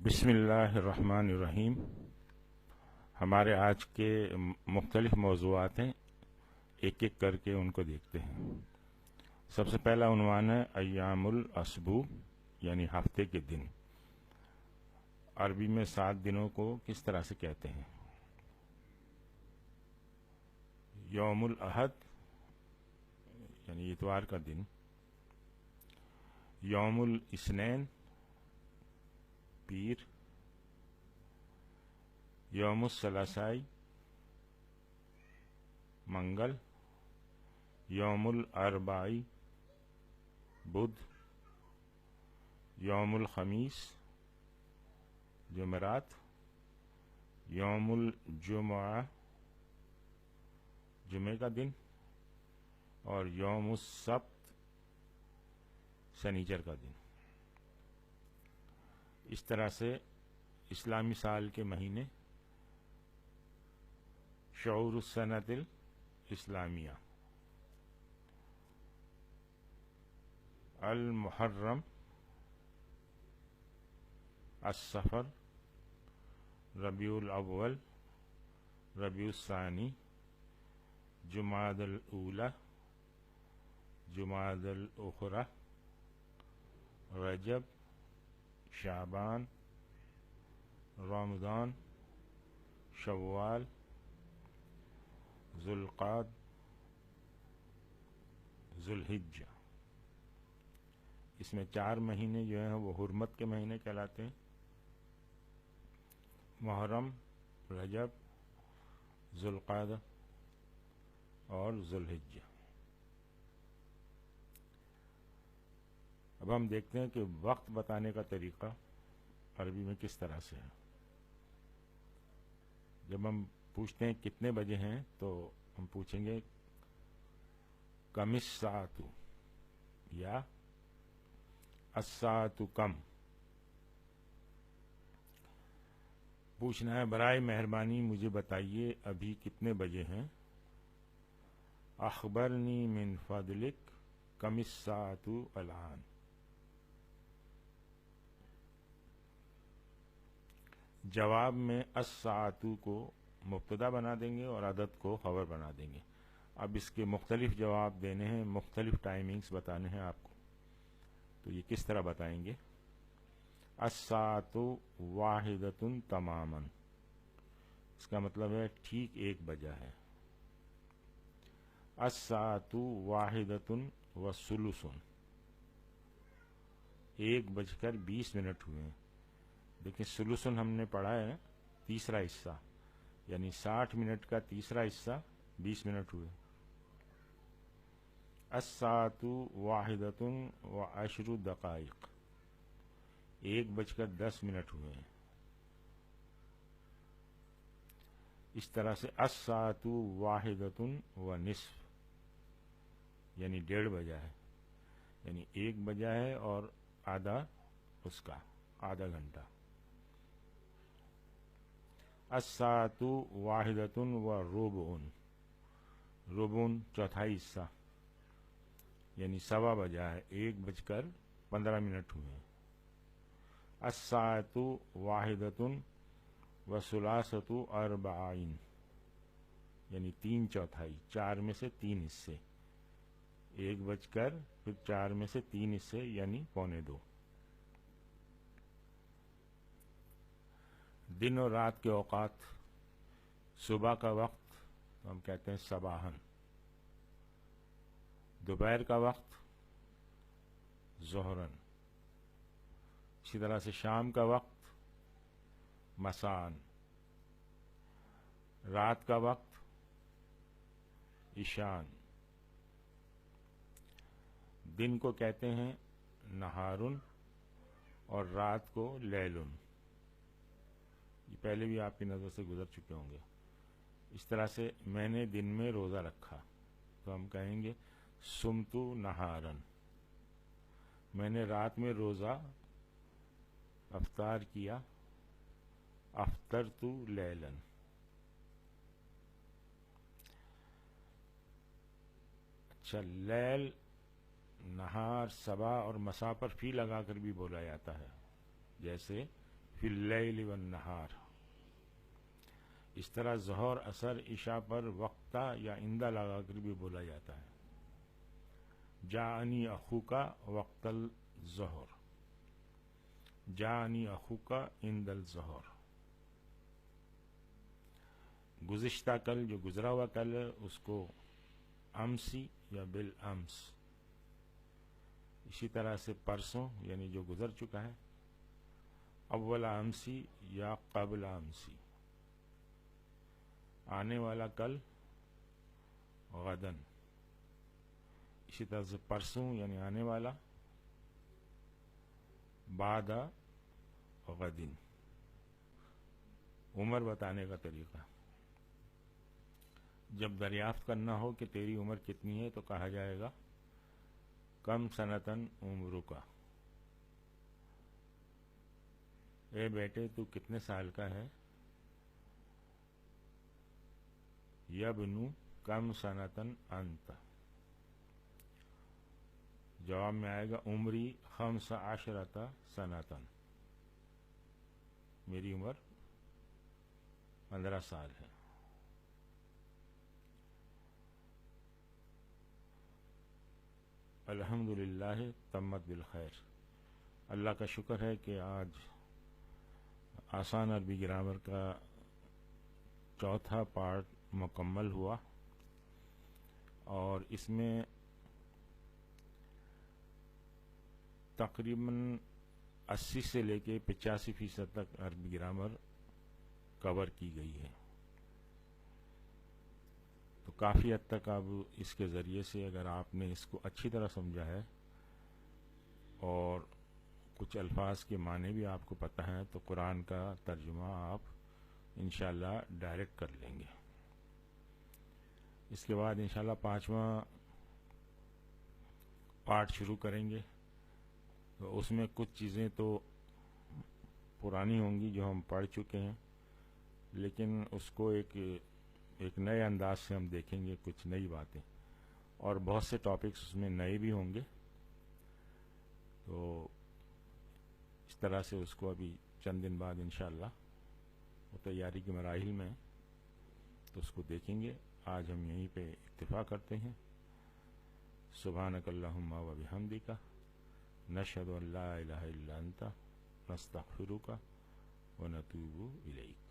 بسم اللہ الرحمن الرحیم۔ ہمارے آج کے مختلف موضوعات ہیں، ایک ایک کر کے ان کو دیکھتے ہیں۔ سب سے پہلا عنوان ہے ایام الاسبوع، یعنی ہفتے کے دن۔ عربی میں 7 دنوں کو کس طرح سے کہتے ہیں؟ یوم الاحد یعنی اتوار کا دن، یوم الاثنین پیر، یوم الثلاثاء منگل، یوم الاربعاء بدھ، یوم الخمیس جمعرات، یوم الجمعہ جمعہ کا دن، اور یوم السبت سنیچر کا دن۔ اس طرح سے اسلامی سال کے مہینے، شعور السنۃ الاسلامیہ، المحرم، الصفر، ربیع الاول، ربیع الثانی، جمادی الاولی، جمادی الاخری، رجب، شعبان، رمضان، شوال، ذوالقعدہ، ذوالحجہ۔ اس میں 4 مہینے جو ہیں وہ حرمت کے مہینے کہلاتے ہیں: محرم، رجب، ذوالقعدہ اور ذوالحجہ۔ اب ہم دیکھتے ہیں کہ وقت بتانے کا طریقہ عربی میں کس طرح سے ہے۔ جب ہم پوچھتے ہیں کتنے بجے ہیں تو ہم پوچھیں گے کم الساعۃ یا الساعۃ کم۔ پوچھنا ہے برائے مہربانی مجھے بتائیے ابھی کتنے بجے ہیں۔ اخبرنی من فضلک کم الساعۃ الآن۔ جواب میں الساعۃ کو مبتدا بنا دیں گے اور عدد کو خبر بنا دیں گے۔ اب اس کے مختلف جواب دینے ہیں، مختلف ٹائمنگز بتانے ہیں آپ کو، تو یہ کس طرح بتائیں گے؟ الساعۃ واحدۃ تماما، اس کا مطلب ہے ٹھیک 1 بجا ہے۔ الساعۃ واحدۃ وثلث، 1:20 ہوئے ہیں۔ دیکھیں ثلثن ہم نے پڑھا ہے تیسرا حصہ، یعنی 60 منٹ کا تیسرا حصہ 20 منٹ ہوئے۔ الساعۃ واحدۃ وعشر دقائق، 1:10 ہوئے ہیں۔ اس طرح سے الساعۃ واحدۃ ونصف، یعنی 1:30 بجا ہے، یعنی 1 بجا ہے اور آدھا اس کا آدھا گھنٹہ۔ الساعۃ واحدۃ وربع، ربع چوتھائی حصہ، یعنی 1:15 بجا ہے، 1:15 ہوئے ہیں۔ الساعۃ واحدۃ وثلاثۃ اربعین، یعنی 3 چوتھائی، 4 میں سے 3 حصے، 1:04 میں سے 3 حصے یعنی 1:45۔ دن اور رات کے اوقات، صبح کا وقت تو ہم کہتے ہیں صباحن، دوپہر کا وقت ظہرن، اسی طرح سے شام کا وقت مساءن، رات کا وقت عشاءن۔ دن کو کہتے ہیں نہارن اور رات کو لیلن، یہ پہلے بھی آپ کی نظر سے گزر چکے ہوں گے۔ اس طرح سے میں نے دن میں روزہ رکھا تو ہم کہیں گے صمت نہارن، میں نے رات میں روزہ افطار کیا، افطرت لیلن۔ اچھا، لیل نہار، صبا اور مساء پر فی لگا کر بھی بولا جاتا ہے، جیسے فی اللیل والنہار. اس طرح ظہر اثر عشاء پر وقتہ یا اندہ لگا کر بھی بولا جاتا ہے. جاءنی اخوکا وقت الظہر، جاءنی اخوکا عند الظہر. گزشتہ کل، جو گزرا ہوا کل ہے، اس کو امسی یا بالامس. اسی طرح سے پرسوں یعنی جو گزر چکا ہے، اول امسی یا قبل امسی. آنے والا کل غدن. اسی طرح سے پرسوں یعنی آنے والا بعد غدن. عمر بتانے کا طریقہ، جب دریافت کرنا ہو کہ تیری عمر کتنی ہے تو کہا جائے گا کم سنتن عمرکا. اے بیٹے تو کتنے سال کا ہے؟ یبنو کم سنتن انت. جواب میں آئے گا عمری 15 سنتن، میری عمر 15 سال ہے. الحمدللہ تمت بالخیر. اللہ کا شکر ہے کہ آج آسان عربی گرامر کا چوتھا پارٹ مکمل ہوا، اور اس میں تقریباً 80 سے لے کے 85% تک عربی گرامر کور کی گئی ہے. تو کافی حد تک اب اس کے ذریعے سے اگر آپ نے اس کو اچھی طرح سمجھا ہے اور کچھ الفاظ کے معنی بھی آپ کو پتہ ہے تو قرآن کا ترجمہ آپ انشاءاللہ ڈائریکٹ کر لیں گے. اس کے بعد انشاءاللہ 5واں پارٹ شروع کریں گے. تو اس میں کچھ چیزیں تو پرانی ہوں گی جو ہم پڑھ چکے ہیں، لیکن اس کو ایک نئے انداز سے ہم دیکھیں گے، کچھ نئی باتیں، اور بہت سے ٹاپکس اس میں نئے بھی ہوں گے. تو اس طرح سے اس کو ابھی چند دن بعد انشاءاللہ وہ تیاری کے مراحل میں تو اس کو دیکھیں گے. آج ہم یہیں پہ اکتفا کرتے ہیں. سبحانک اللہم و بحمدک، نشہد ان لا الہ الا انت، نستغفرک و نتوب الیک.